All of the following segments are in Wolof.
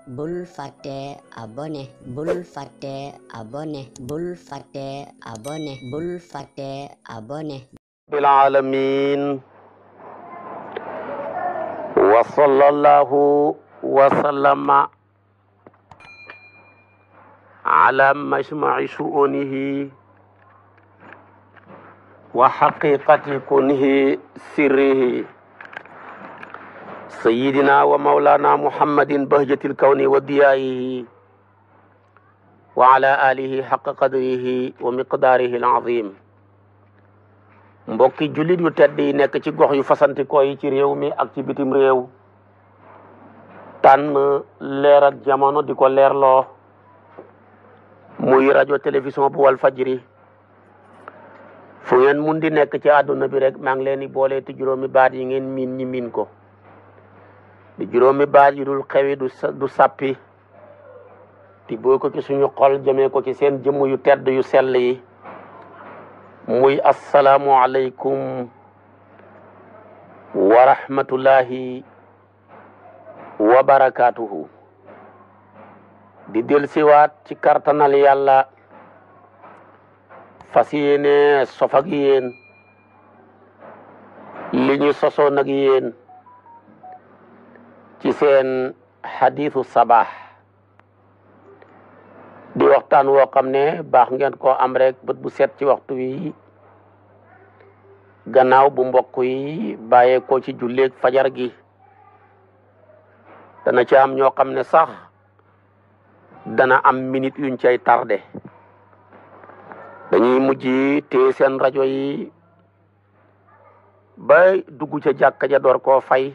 bul fàtte abonné bul fàtte abonné bul fàtte abonné bul fàtte abonné bil alamin wa sallallahu wa sallama ala majma'i shu'unihi wa haqiqati kunhi sirrihi sayyidina wa mawlana muhammadin bahjatil kawni wa diyaayihi wa ala alihi haqqa qadrihi wa miqdaarihi al-azim. mbokki jullit yu tedd yi nekk ci gox yu fasantikoo yi ci réew mi ak ci bitim réew tànn leer ak jamono di ko leerloo muy rajo télévision bu wal fajri fu ngeen mun di nekk ci àdduna bi rek maa ngi leen di boole ti juróomi baat yi ngeen miin ñi miin ko di juróomi baat yi dul xewi du sàppi ti boo ko ci suñu xol jëmee ko ci seen jëmm yu tedd yu sell yi muy assalaamu aleykum wa rahmatullahi wa barakaatuhu. di del siwaat ci kartanal yàlla fas yéene sof ak yéen li ñu sosoon ak yéen ci seen xadiisu sabaax di waxtaan woo xam ne baax ngeen koo am rek bët bu set ci waxtu wi gannaaw bu mbokk yi bàyyee ko ci julleeg fajar gi dana ci am ñoo xam ne sax dana am minute yuñ cay tardé dañuy mujj téye seen rajo yi ba dugg ca jàkka ja door koo fay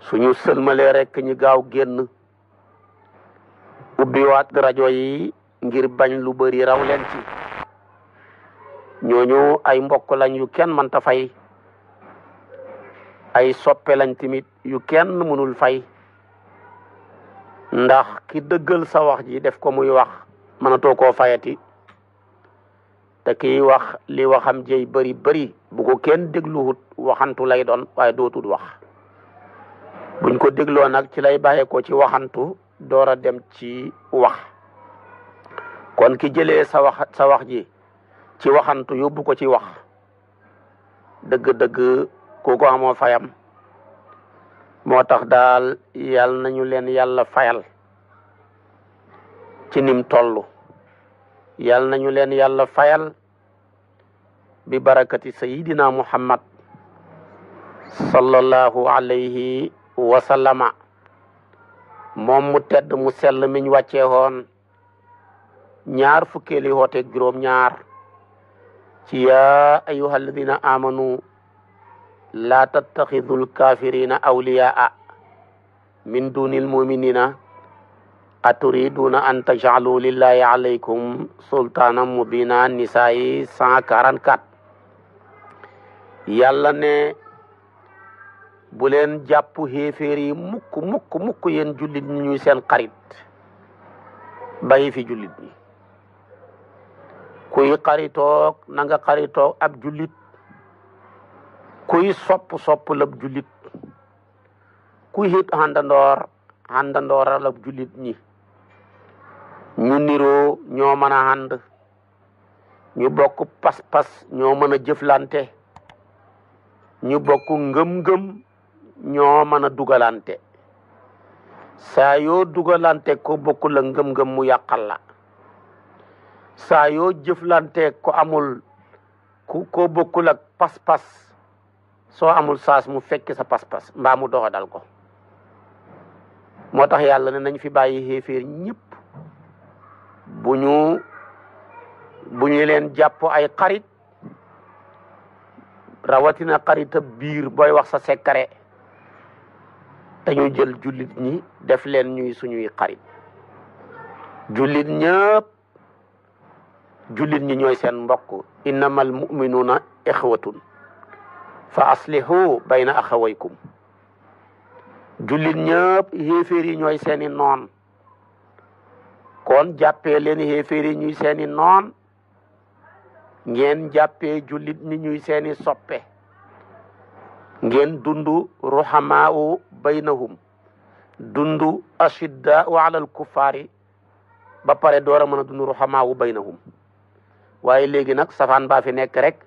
suñu sëlmalee rek ñu gaaw génn ubbiwaat rajo yi ngir bañ lu bari raw leen ci ñooñu ay mbokk lañ yu kenn mënta fay ay soppe lañ tamit yu kenn mënul fay ndax ki dëggal sa wax ji def ko muy wax mënatoo koo fayati te kiy wax li waxam jëy bari bu ko kenn dégluwut waxantu lay doon waaye dootul wax buñ ko dégloo nag ci lay bàyyee ko ci waxantu door a dem ci wax kon ki jëlee sa wax ji ci waxantu yóbbu ko ci wax dëgg-dëgg kooku amoo fayam moo tax daal yal nañu leen yàlla fayal ci nim tollu yal nañu leen yàlla fayal bi barakati sayidina muhammad sallallahu alayhi wa sallama moom mu tedd mu sell miñ wàccee woon ñaar fukkeeli hooteeg juróom ñaar ci yaa ayyuha alladina amanu laa tattaxidul kafirina awliyaa min dunil muminina aturiduna an taj'alu lillahi alaykum sultanan mubina nisaayi 144 yàlla ne bu leen jàpp xéeféer yi mukk yéen jullit ñi ñuy seen xarit bàyyi fi jullit ñi kuy xaritoog na nga xaritoog ab jullit kuy sopp lab jullit kuy hit àndandooral ab jullit ñi ñu niroo ñoo mën a ànd ñu bokk pas-pas ñoo mën a jëflante ñu bokk ngëm-ngëm ñoo mën a dugalante saa yoo dugalante ko bokku la ngëm-ngëm mu yàqal la saa yoo jëflante ko amul ko bokkul ak pas-pas soo amul saas mu fekk sa pas-pas mbaa mu doxa dal ko moo tax yàlla ne nañ fi bàyyi xéeféer ñëpp bu ñu leen jàpp ay xarit rawatina xarita biir booy wax sa secret te ñu jël jullit ñi def leen ñuy suñuy xarit jullit ñi ñooy seen mbokk innamal mu'minuna ixwatun fa aslihu bayna axawaykum jullit ñëpp xéeféer yi ñooy seeni noon kon jàppee leen xéeféer yi ñuy seeni noon ngeen jàppee jullit ñi ñuy seeni soppe ngeen dundu ruhamaa baynahum dundu ashiddaau ala al kuffaari ba pare door a mën a dund ruhamaawu baynahum waaye léegi nag safaan baa fi nekk rek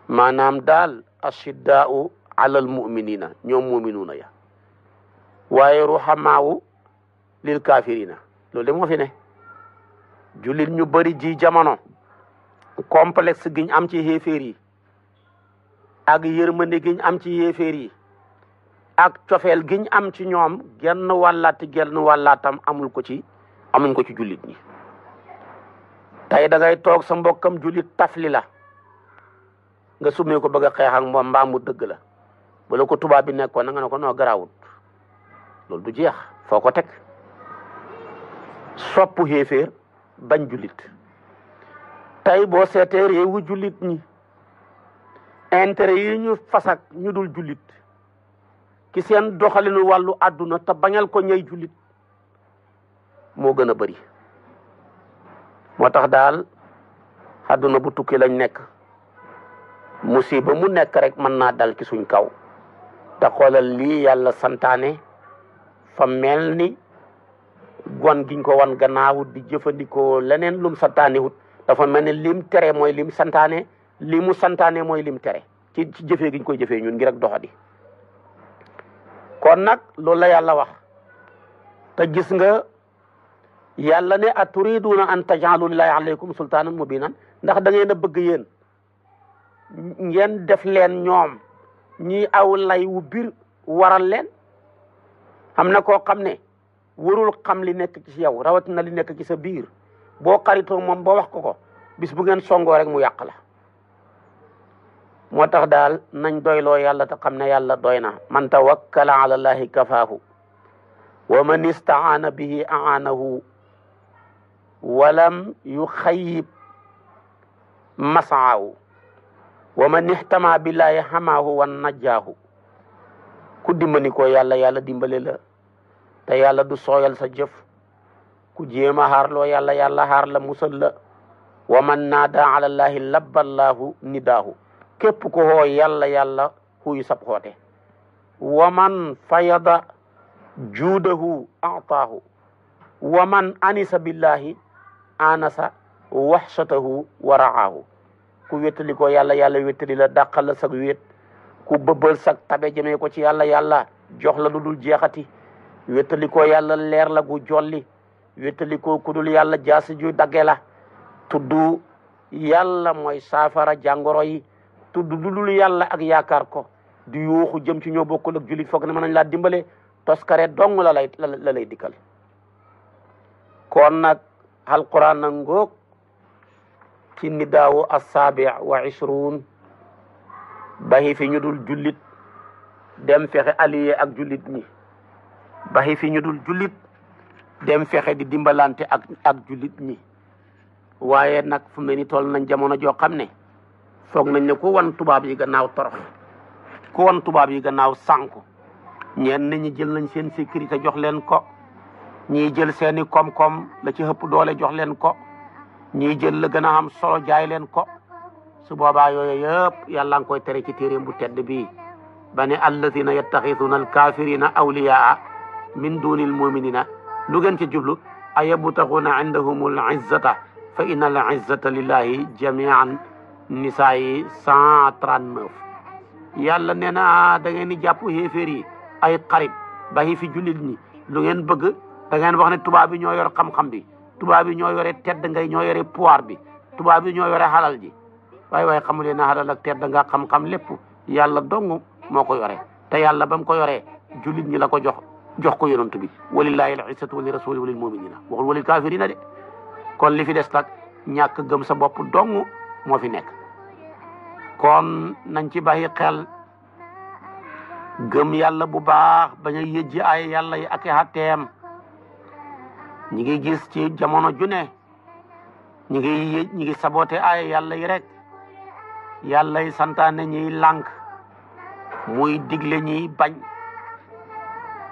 maanaam daal ashiddaau ala al muminina ñoom muminuuna ya waaye ruhamaawu lil kaafirina loolu de moo fi ne. jullit ñu bari ji jamono complexe giñ am ci xéeféer yi ak yërmande giñ am ci yéeféer yi ak cofeel giñ am ci ñoom genn wàllaatam amuñ ko ci jullit ñi. tey da ngay toog sa mbokkam jullit tafli la nga summee ko bëgg a xeex ak moom mbaa mu dëgg la bala ko tubaab bi nekkoon na nga ne ko noo garaawut loolu du jeex foo ko teg. soppu xéeféer bañ jullit tey boo seetee réewu jullit ñi intérêt yi ñu fasak ñu dul jullit ci seen doxalinu wàllu àdduna te bañal ko ñay jullit moo gën a bari. moo tax daal àdduna bu tukki lañ nekk musiba mu nekk rek mën naa dal ci suñ kaw te xoolal lii yàlla santaane fa mel ni gon giñ ko wan gannaaw di jëfandikoo leneen lum santaane wut dafa mel ni lim tere mooy lim santaane li mu santaane mooy lim tere ci jëfee giñ koy jëfee ñun ngir ak doxadi. kon nag loolu la yàlla wax te gis nga yàlla ne aturiduuna an tajaalu lillahi alaykum sultaanan mubinan ndax da ngeen a bëgg yéen ngeen def leen ñoom ñi aw lay wu bir waral leen. am na koo xam ne warul xam li nekk ci yow rawatina li nekk ci sa biir boo xaritoo moom boo wax ko bis bu ngeen songoo rek mu yàq la. moo tax daal nañ doyloo yàlla te xam ne yàlla doy na man tawakkala ala allahi kafaahu wa man istaana bihi aanahu walam yuxayyib masaahu wa man ihtama billahi hamaahu wan najjaahu ku dimbali ko yàlla dimbale la te yàlla du sooyal sa jëf ku jéem a xaarloo yàlla xaar la musal la wa man naada ala llahi labballahu nidaahu képp ko xoo yàlla xuyu sab xoote wa man fayada juudahu ataahu wa man anisa billahi anasa waxsatahu wa raahu ku wéttali ko yàlla wéttali la dàqal la sag wét ku bëbbal sag tabe jëmee ko ci yàlla jox la lu dul jeexati wéttali ko yàlla leer la gu jolli wéttali ko ku dul yàlla jaasi ju dagge la tudd yàlla mooy saafara jàngoro yi tudd lu dul yàlla ak yaakaar ko di yuuxu jëm ci ñoo bokkul ak jullit foog ne mën nañ laa dimbale toskare dong la lay dikkal. kon nag alquran na ngoog ci nidaawu assaabi wa ishruun baxi fi ñu dul jullit dem fexe allié ak jullit ñi baxi fi ñu dul jullit dem fexe di dimbalante ak jullit ñi waaye nag fu mel ni toll nañ jamono joo xam ne foog nañ ne ku wan tubaab yi gannaaw torox ku wan tubaab yi gannaaw sànku ñenn ñi jël nañ seen sécurité jox leen ko ñii jël seeni koom-koom la ci ëpp doole jox leen ko ñii jël la gën a am solo jaay leen ko su boobaa yooyu yëpp yàlla nga koy tere ci téeréem bu tedd bii ba ne alladina yattaxisuuna alkafirina awliyaa min dunil muminina lu gën ci jublu ayabtaxuuna indahum al izzata fa inna al izzata lillahi jamian nisaa yi 139 yàlla nee na da ngeen di jàpp xéeféer yi ay xarit bàyyi fi jullit ñi lu ngeen bëgg da ngeen wax ne tubaab bi ñoo yor xam-xam bi tubaab bi ñoo yore tedd ngay ñoo yore pouvoir bi tubaab bi ñoo yore xalal ji waaye xamu leen ne xalal ak tedd nga xam-xam lépp yàlla dong moo ko yore te yàlla ba mu ko yoree jullit ñi la ko jox ko yonent bi walillahi al izzatu wa li rasuli wa lil muminina waxul walil kafirina de kon li fi des nag ñàkk gëm sa bopp dong moo fi nekk kon nañ ci bàyyi xel gëm yàlla bu baax bañ a yëjji ay yàlla yi ak i xatteem ñi ngi gis ci jamono ju ne ñi ngi saboté ay yàlla yi rek yàlla yi santaane ñiy lànk muy digle ñiy bañ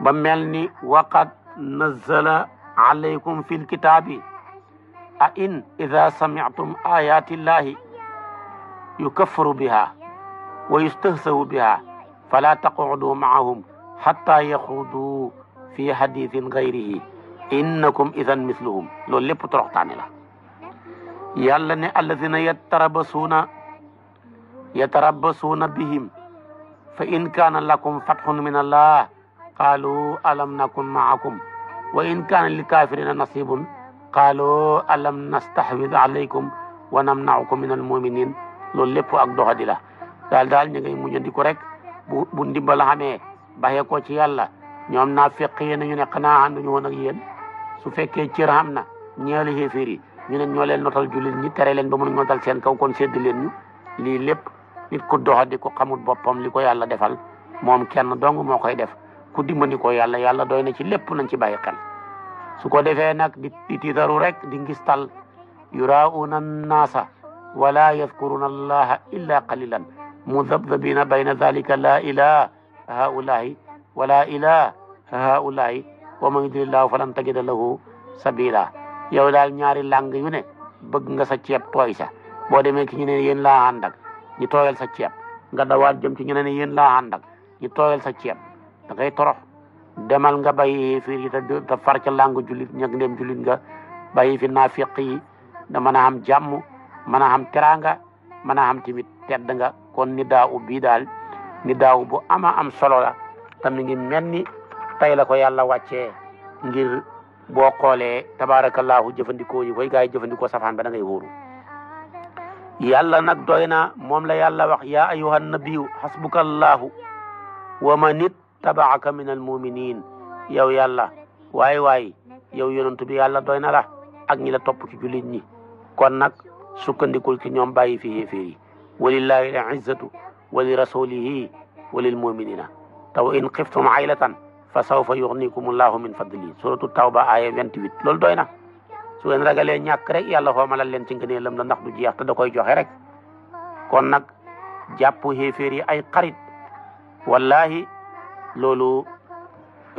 ba mel ni waqad nazzala alaykum fil kitaabi a in ida sami'tum ayati llahi yukaffaru biha wa yustahzawu biha fala taqudu maahum hatta yaxudu fi hadithin gayrihi innakum idan misluhum loolu lépp toroxtaane la. yàlla ne alladina yatarabasuuna bihim fa in kaana lakum fatxun min allah qaalu alam nakun maakum wa in kaana lil kaafirina nasibun qaalu alam nastahwid alaykum wa namnaukum min al muminin loolu lépp ak doxadi la. daal ñu ngay muñandiku rek bu ndimbal xamee baxee ko ci yàlla ñoom naafiq yi nañu ne xanaa ànduñu woon ak yéen su fekkee cër xam na ñeeli xéeféer yi ñu ne ñoo leen notal jullit ñi tere leen ba mën ñoo dal seen kaw kon sedd leen ñu lii lépp nit ku doxadi ko xamul boppam li ko yàlla defal moom kenn dong moo koy def ku dimbali ko yàlla doy na ci lépp nañ ci bàyyi xel. su ko defee nag di tiitaru rek di ngistal yuraa'uuna annaasa wala yadkuruna allaha illa qalilan mudabdabina bayna dhalika la ilaha haulahi wala ilaha haulahi wa man yudlillahu falan tajida lahu sabila. yow daal ñaari lang yu ne bëgg nga sa ceeb tooy sa boo demee ci ñu ne yéen laa ànd ak ñu tooyal sa ceeb nga dawaat jëm ci ñu ne yéen laa ànd ak ñu tooyal sa ceeb da ngay torox. demal nga bàyyi fi te far ca lang jullit ñag ndem jullit nga bàyyi fi naafiq yi da mën a am jàmm mën a am teraanga mën a am tamit tedd nga. kon ni daaw bii daal ni daaw bu am solo la te mi ngi mel ni tey la ko yàlla wàccee ngir boo xoolee tabaarakallaahu jëfandikoo yi koy gaa yi jëfandikoo safaan ba da ngay wóoru. yàlla nag doy na moom la yàlla wax yaa ayyuhan nabiyyu hasbukallaahu wa man ittabaaka minal mu'miniin yow yàlla waay yow yonantu bi yàlla doy na la ak ñi la topp ci jullit ñi kon nag sukkandikul ci ñoom bàyyi fi xéeféer yi walillahi al izzatu wa li rasulihi wa lil muminina taw in xiftum aylatan fa sawfa yuxnikum allahu min fadli suratu tawba aya 28 loolu doy na su ngeen ragalee ñàkk rek yàlla xoomalal leen ci ngëneelam la ndax du jeex te da koy joxe rek. kon nag jàpp xéeféer yi ay xarit wallahi loolu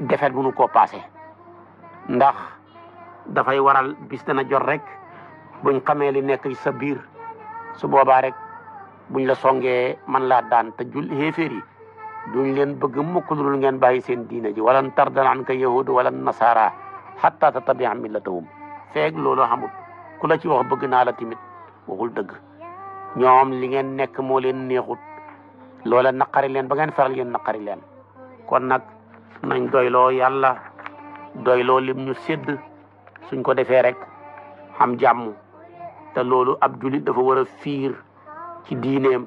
defet mënu koo passé ndax dafay waral bis dana jot rek buñ xamee li nekk ci sa biir su boobaa rek buñ la songee man laa daan te xéeféer yi duñ leen bëgg mukk lu dul ngeen bàyyi seen diina ji walan tardan anka yahudu wala nasara hatta tatabia millatahum feeg loolu xamut ku la ci wax bëgg naa la timit waxul dëgg. ñoom li ngeen nekk moo leen neexut loola naqari leen ba ngeen feral yéen naqari leen. kon nag nañ doyloo yàlla doyloo lim ñu sédd suñ ko defee rek xam jàmm te loolu ab julit dafa war a fiir ci diineem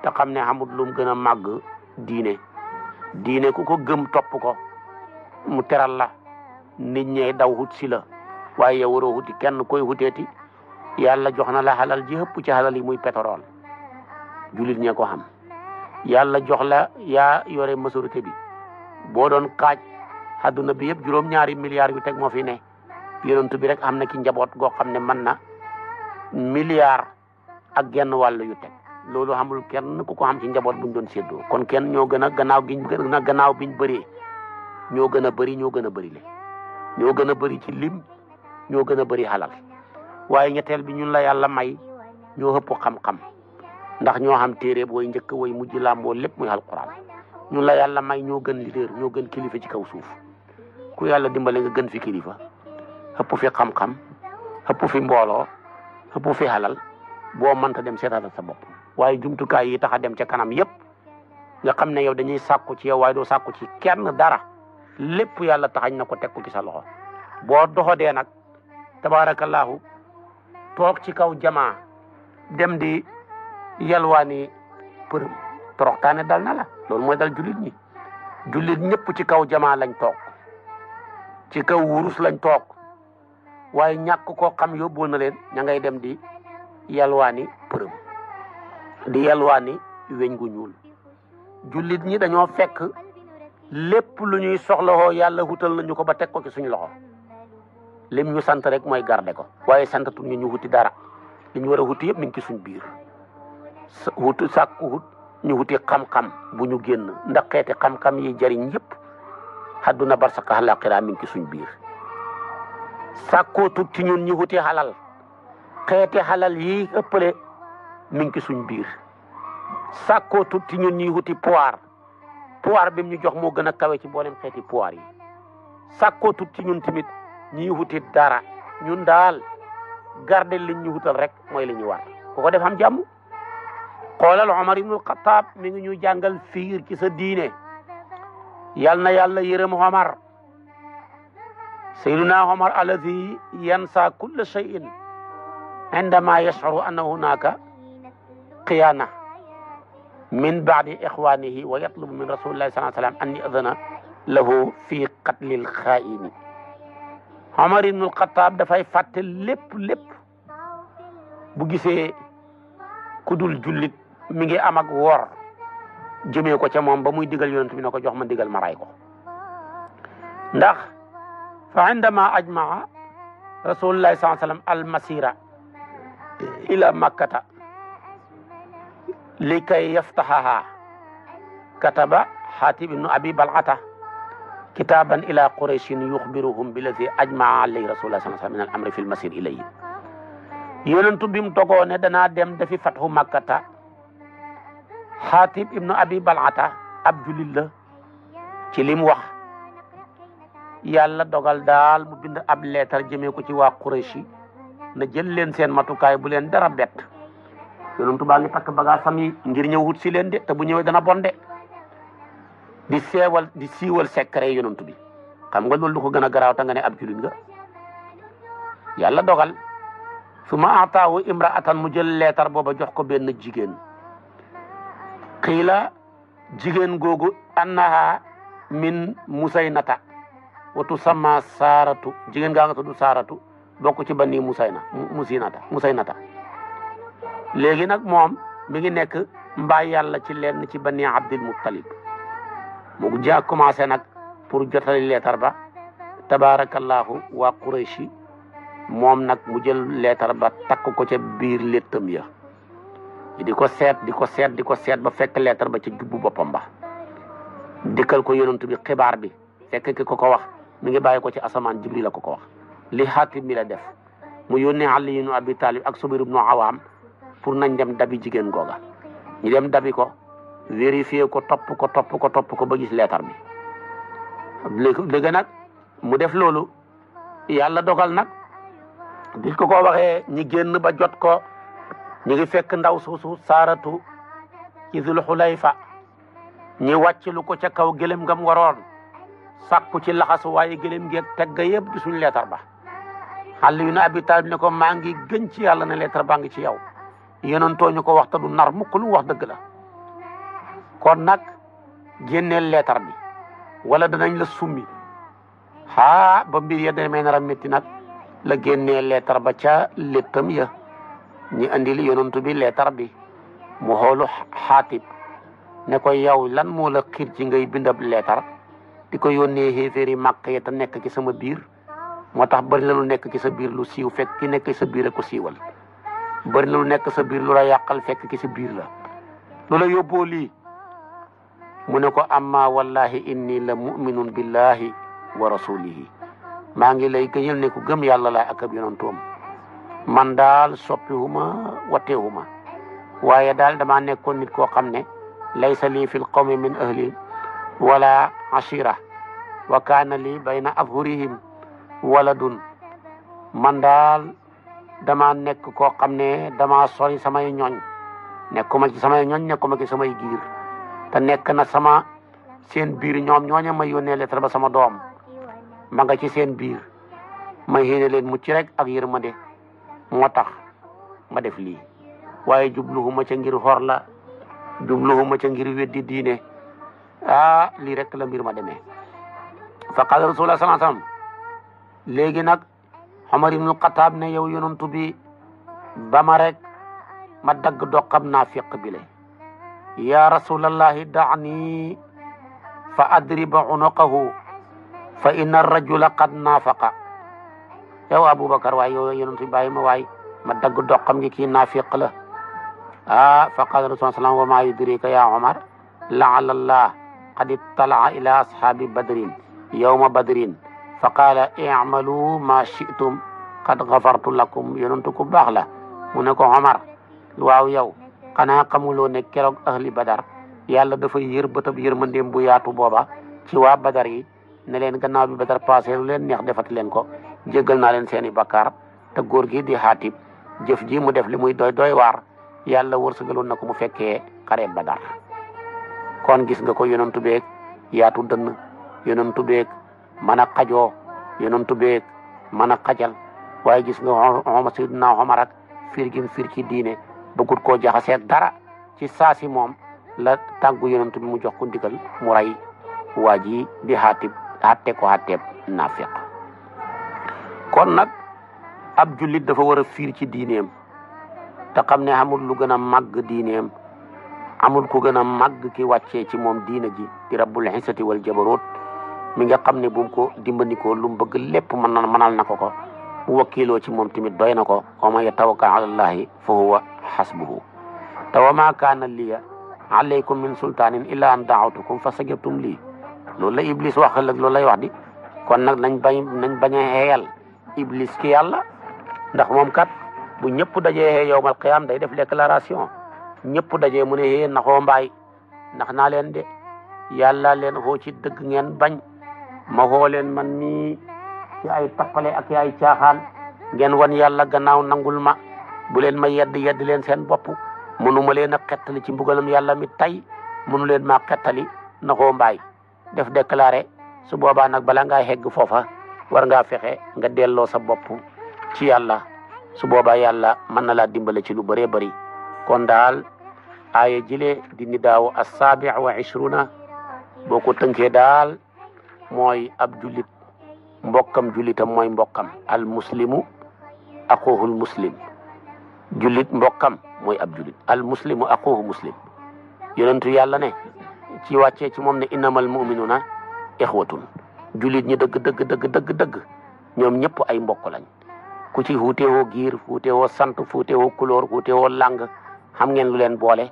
te xam ne xamut lum gën a màgg diine ku ko gëm topp ko mu teral la nit ñee daw hut si la waaye yow waroo huti kenn koy huteeti yàlla jox na la xalal ji ëpp ci xalal yi muy pétrole julit ñee ko xam yàlla jox la yaa yore majorité bi boo doon kaaj àdduna bi yëpp juróom-ñaari milliards yu teg moo fi ne yonent bi rek am na ki njaboot goo xam ne mën na milliard ak genn wàll yu teg loolu xamul kenn ku ko xam ci njaboot buñ doon séddoo kon kenn ñoo gën a gannaaw biñ bëree ñoo gën a bëri ñoo gën a bëri le ñoo gën a bëri ci lim ñoo gën a bëri xalal waaye ñetteel bi ñun la yàlla may ñoo ëpp xam-xam ndax ñoo xam téere booy njëkk way mujj làmboo lépp muy alquran ñun la yàlla may ñoo gën leader ñoo gën kilifa ci kaw suuf ku yàlla dimbale nga gën fi kilifa ëpp fi xam-xam ëpp fi mbooloo ëpp fi xalal boo mënta dem seetaatal sa bopp waaye jumtukaay yi tax a dem ca kanam yépp nga xam ne yow dañuy sàkku ci yow waaye doo sàkku ci kenn dara lépp yàlla taxañ na ko teg ko ci sa loxo boo doxodee nag tabaarakallaahu toog ci kaw jamaa dem di yalwaani përëm toroxtaane dal na la loolu mooy dal jullit ñëpp ci kaw jamaa lañ toog ci kaw wurus lañ toog waaye ñàkk koo xam yóbbu na leen ña ngay dem di yalwaani përëm di yalwaani weñ gu ñuul jullit ñi dañoo fekk lépp lu ñuy soxlawoo yàlla wutal nañu ko ba teg ko ci suñu loxo lim ñu sant rek mooy garder ko waaye santatu ñu wuti dara li ñu war a wuti yëpp mi ngi ci suñ biir sàkku ñu wuti xam-xam bu ñu génn ndax xeeti xam-xam yi jariñ yëpp àdduna barsaka àllaaxira mi ngi ci suñ biir sàkkoo tut ci ñun ñu wuti xalal xeeti xalal yi ëppale mi ngi ci suñ biir sàkkoo tut ci ñun ñuy wuti pouvoir bi mu ñu jox moo gën a kawe ci mboolem xeeti pouvoir yi sàkkoo tut ci ñun tamit ñi wutit dara ñun daal garde liñ ñu wutal rek mooy li ñu war ku ko def am jàmm. xoolal Omar ibnul Xataab mi ngi ñu jàngal fiir ci sa diine yal na yàlla yërëm Omar sayyiduna Omar allazi yansa kulla shay'in indama yash'uru anna hunaka qiyaana min ba'di ixwanihi wa yatlubu min rasulillahi sallallahu alayhi wa sallam an ya'dhana lahu fi qatlil xaa'ini. Omar ibnul Xataab dafay fàtte lépp bu gisee ku dul jullit mi ngi am ak wor jëmee ko ca moom ba muy digal yonent bi ne ko jox ma digal ma ray ko ndax fa indama ajmaa rasulullahi sallallahu alayhi wa sallam al masira ila makkata likay yaftahaha kataba Hatib ibnu Abi Bal'ata kitaban ila qurayshin yukhbiruhum billazi ajmaa alayhi rasulullahi sallallahu alayhi wa sallam min al amri fi al masir ilayhi. yonentu bi mu togoo ne danaa dem dafi fathu makkata Hatib ibnu Abi Bal'ata ab julit la ci lim wax yàlla dogal daal mu bind ab leetar jëmee ko ci waa Qurayshi na jël leen seen matukaay bu leen dara bett yonentu baa ngi takk bagaasam yi ngir ñëw wut si leen de te bu ñëwee dana bonde di siiwal secret yonentu bi xam nga loolu lu ko gën a garaaw ta nga ne ab julit nga yàlla dogal su ma ataawu imraatan mu jël leetar booba jox ko benn jigéen xiila jigéen googu annaha min musaynata wa tusamma saaratu jigéen gaa nga tudd saaratu bokk ci bani musaynata léegi nag moom mi ngi nekk mbaa yàlla ci lenn ci bani abdil muttalib mu ja commencé nag pour jotali leetar ba tabarakallahu waa qurayshi moom nag mu jël leetar ba takk ko ca biir léttam ya di ko seet ba fekk leetar ba ca jubbu boppam ba dikkal ko yonent bi xibaar bi fekk ki ko wax mi ngi bàyyi ko ci asamaan jibril la ko wax li Xaatib mi la def mu yónnee Ali ibn Abi Talib ak Zubayr ibn Awaam pour nañ dem dabi jigéen googa ñu dem dabi ko vérifier ko topp ko ba gis leetar bi léegi nag mu def loolu yàlla dogal nag bi ko waxee ñi génn ba jot ko ñu ngi fekk ndaw suusu saaratu ci Zul Xulayfa ñi wàccilu ko ca kaw gëlëm ngam waroon sàkku ci laxasu waaye gëlëm geeg tegga yëpp gisuñ leetar ba Ali ibn Abi Talib ne ko maa ngi gën ci yàlla ne leetar baa ngi ci yow yonentoo ñu ko wax te du nar mukk lu wax dëgg la kon nag génneel leetar bi wala danañ la summi ba mbir ya demee nar a métti nag la génnee leetar ba ca léttam ya ñi andil yonantu bi leetar bi mu xoolu Xaatib ne ko yow lan moo la xiir ci ngay bindab leetar di ko yónnee xéeféeri màkk ya te nekk ci sama biir moo tax bëri na lu nekk ci sa biir lu siiw fekk ki nekk sa biir a ko siiwal bëri na lu nekk sa biir lu la yàqal fekk ki sa biir la lu la yóbboo lii mu ne ko amma wallahi inni la muminun billahi wa rasulihi maa ngi lay gëñal ne ku gëm yàlla laa ak ab yonantoom man daal soppiwuma watteewuma waaye daal damaa nekkoon nit koo xam ne laysa lii fil qawmi min ahli wala ashira wa kaana lii bayna abhurihim waladun man daal dama nekk koo xam ne dama sori samay ñooñ nekkuma ci samay ñooñ nekkuma ci samay giir te nekk na sama seen biir ñoom ñooña ma yónnee lettre ba sama doom ma nga ci seen biir ma yéene leen mucc rek ak yërmande moo tax ma def lii waaye jubluhuma ca ngir xor la jubluhuma ca ngir weddi diine lii rek la mbir ma demee fa qaala rasulullah sallallahu alayhi wasallam léegi nag Umar ibnu Xataab ne yow yonantu bi ba ma rek ma dagg doqam naafiq bi le ya rasulallahi daani fa adriba unuqahu fa inna rajula qad naafaqa yow Aboubacar waaye yow yonantu bi bàyyi ma waay ma dagg doqam gi kii naafiq la fa qaala rasulullah sallam wa ma yudrika ya Umar laala allah qad ittala'a ila ashaabi badrin yawma badrin fa qaala i'malu ma shi'tum qad ghafartu lakum yonantu ku baax la mu ne ko Omar waaw yow xanaa xamuloo ne keroog ahli badar yàlla dafa yër bëtab yërmandeem bu yaatu booba ci waa badar yi ne leen gannaaw bi Badar passé lu leen neex defat leen ko jéggal naa leen seeni bakkaar. te góor gi di Xaatib jëf ji mu def li muy doy waar yàlla wërsëgaloon na ko mu fekkee xare Badar. kon gis nga ko yonentu beeg yaatu dënn yonentu beeg mën a xajoo yonentu beeg mën a xajal waaye gis nga Seydina Omar ak fiir gi fiir ci diine bëggut koo jaxaseeg dara ci saasi moom la tàggu yonentu bi mu jox ko ndigal mu rey waa ji di Xaatib àtte ko àtteeb naafiq. kon nag ab jullit dafa war a fiir ci diineem te xam ne amul lu gën a màgg diineem amul ku gën a màgg ki wàccee ci moom diina ji di rabbul izzati wal jabaroot mi nga xam ne bu mu ko dimbandikoo lu mu bëgg lépp mënal na ko ko bu wakiiloo ci moom tamit doy na ko wa man yatawakkal ala llahi fa huwa hasbuhu te wa ma kaana liya alaykum min sultaanin illa an daawtukum fa sajabtum lii loolu la iblis wax ëllëg loolu lay wax di kon nag nañ bañ a xeeyal iblis ki yàlla ndax moom kat bu ñëpp dajee yowmal qiyaam day def déclaration ñëpp dajee mu ne yee naxoo mbaay ndax naa leen de yàlla leen xoo ci dëgg ngeen bañ ma xoo leen man mii ci ay tappale ak ay caaxaan ngeen wan yàlla gannaaw nangul ma bu leen ma yedd leen seen bopp mënu ma leen a xettali ci mbugalam yàlla mi tay mënu leen maa xettali naxoo mbaay def déclaré su boobaa nag bala ngaa hegg foofa war ngaa fexe nga delloo sa bopp ci yàlla su boobaa yàlla mën na laa dimbale ci lu bëree bëri kon daal aaya jile di nidaaw as-saabi wa ishruna boo ko tënkee daal mooy ab jullit mbokkam jullitam mooy mbokkam al muslimu axuhul muslim jullit mbokkam mooy ab jullit al muslimu axuhu muslim yonentu yàlla ne ci wàccee ci moom ne innamal mu'minuna ixwatun jullit ñi dëgg ñoom ñëpp ay mbokk lañ ku ci fuutewoo giir fuutewoo sant fuutewoo couleur fuutewoo lang xam ngeen lu leen boole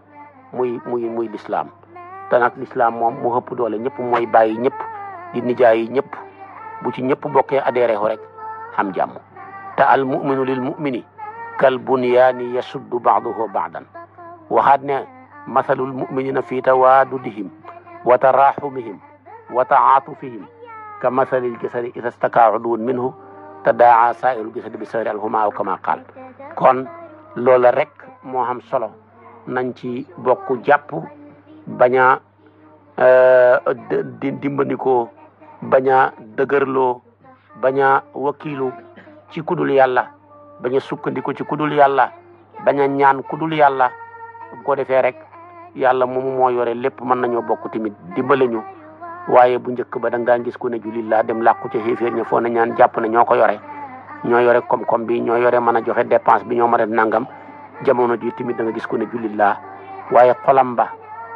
muy lislaam te nag lislaam moom mu ëpp doole ñëpp mooy bàyyi ñëpp di nijaay yi ñëpp bu ci ñëpp bokkee adhéré ko rek xam jàmm te al muminu lil mumini kal bunyaani yasuddu baaduhu baadan waxaat ne masalul muminina fi tawaadudihim wa taraxumihim wa taatufihim ka masalil jasadi ida stakaa udwun minhu tadaa saairu jasadi bi sahri alhuma aw kama qaal kon loola rek moo xam solo nañ ci bokk jàpp bañ a dimbandikoo bañ a dëgërloo bañ a wakiilu ci kudul yàlla bañ a sukkandiku ci kudul yàlla bañ a ñaan kudul yàlla bu ko defee rek yàlla moomu moo yore lépp mën nañoo bokk tamit dimbale ñu waaye bu njëkk ba da nga daan gis ku ne jullit laa dem làqu ca xéeféer ña foo na ñaan jàpp ne ñoo ko yore ñoo yore koom-koom bi ñoo yore mën a joxe dépense bi ñoo mën a nangam jamono ji tamit da nga gis ku ne jullit laa waaye xolam ba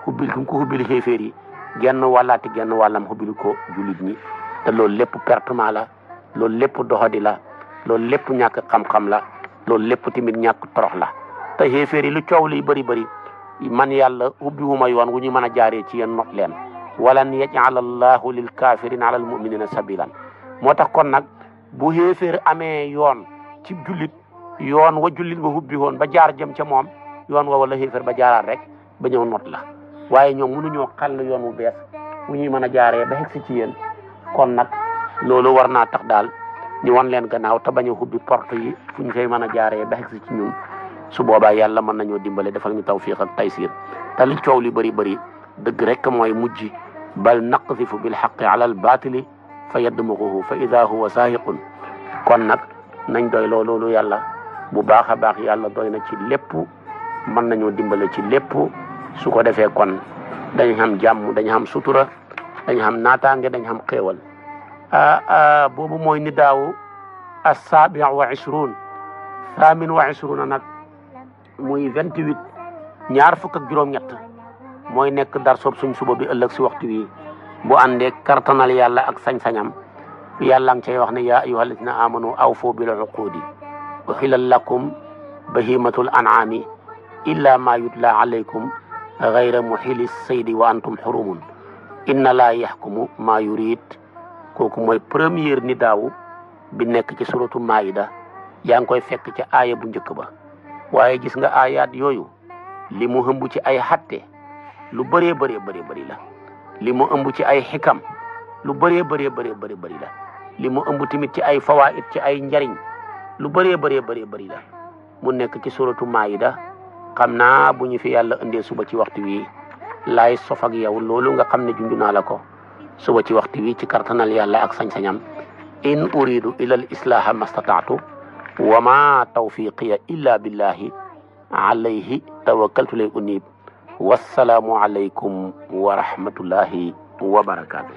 xubbil ko xubbil xéeféer yi genn wàllaati genn wàllam xubbil ko jullit ñi te loolu lépp pertement la loolu lépp doxadi la loolu lépp ñàkk xam-xam la loolu lépp tamit ñàkk torox la te xéeféer yi lu coow liy bëri bëri man yàlla ubbiwuma yoon wu ñu mën a jaaree ci yéen not leen walan yaj'al allahu lil kaafirina ala al muminina sabilan moo tax kon nag bu xéeféer amee yoon ci jullit yoon wa jullit ba ubbi woon ba jaar jëm ca moom yoon wa wala xéeféer ba jaaraat rek ba ñëw not la waaye ñoom mënuñoo xàll yoon wu bees wu ñuy mën a jaaree ba xegsi ci yéen kon nag loolu war naa tax daal ñu wan leen gannaaw te bañ a ubbi porte yi fu ñu koy mën a jaaree ba xegsi ci ñun su boobaa yàlla mën nañoo dimbale defal ñu tawfiq ak taysir te li coow li bëri bëri dëgg rek mooy mujj bal naqzifu bil haqqi ala al batili fa yadmughuhu fa ida huwa zaahiqun kon nag nañ doy loolu yàlla bu baax a baax yàlla doy na ci lépp mën nañoo dimbale ci lépp su ko defee kon dañ xam jàmm dañ xam sutura dañ xam naataange dañ xam xéewal boobu mooy ni daawu as-saabi wa ishrun thamin wa ishruna nag muy 28 ñaar fukk ak juróom-ñett mooy nekk dar soob suñ suba bi ëllëg si waxtu wi bu àndee kartanal yàlla ak sañ-sañam yàlla ngi cay wax ne yaa ayyuha alladina amanu awfu bil uqudi uhillat lakum bahimatul an'ami illa ma yutla alaykum gayra muhili saydi wa antum xurumun inna laa yaxkumu maa yurid kooku mooy première ni daawu bi nekk ci suratu maida yaa ngi koy fekk ca aaya bu njëkk ba waaye gis nga aayaat yooyu li mu ëmb ci ay xatte lu bëree bëri la li mu ëmb ci ay xikam lu bëree bëri la li mu ëmb tamit ci ay fawaid ci ay njariñ lu bëree bëri la mu nekk ci suratu maida xam naa bu ñu fi yàlla indee suba ci waxtu wi laay sof ak yow loolu nga xam ne jundu naa la ko suba ci waxtu wi ci kartanal yàlla ak sañ-sañam in uridu ila al islaha mastataatu wa ma tawfiqiya illa billahi alayhi tawakkaltu lay unib wassalaamu alaykum wa rahmatullahi wa barakaatu.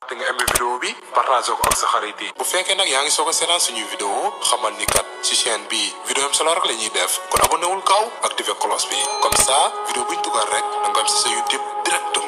da nga aimé vidéo bi partage ko ak sa xarit yi bu fekkee nag yaa ngi soog a seetaan suñuy vidéo xamal ni kat ci chaîne bi vidéo am solo rek la ñuy def kon abonné wul gaaw activé cloche bi comme ça vidéo buñ dugal rek da nga am si sa YouTube direct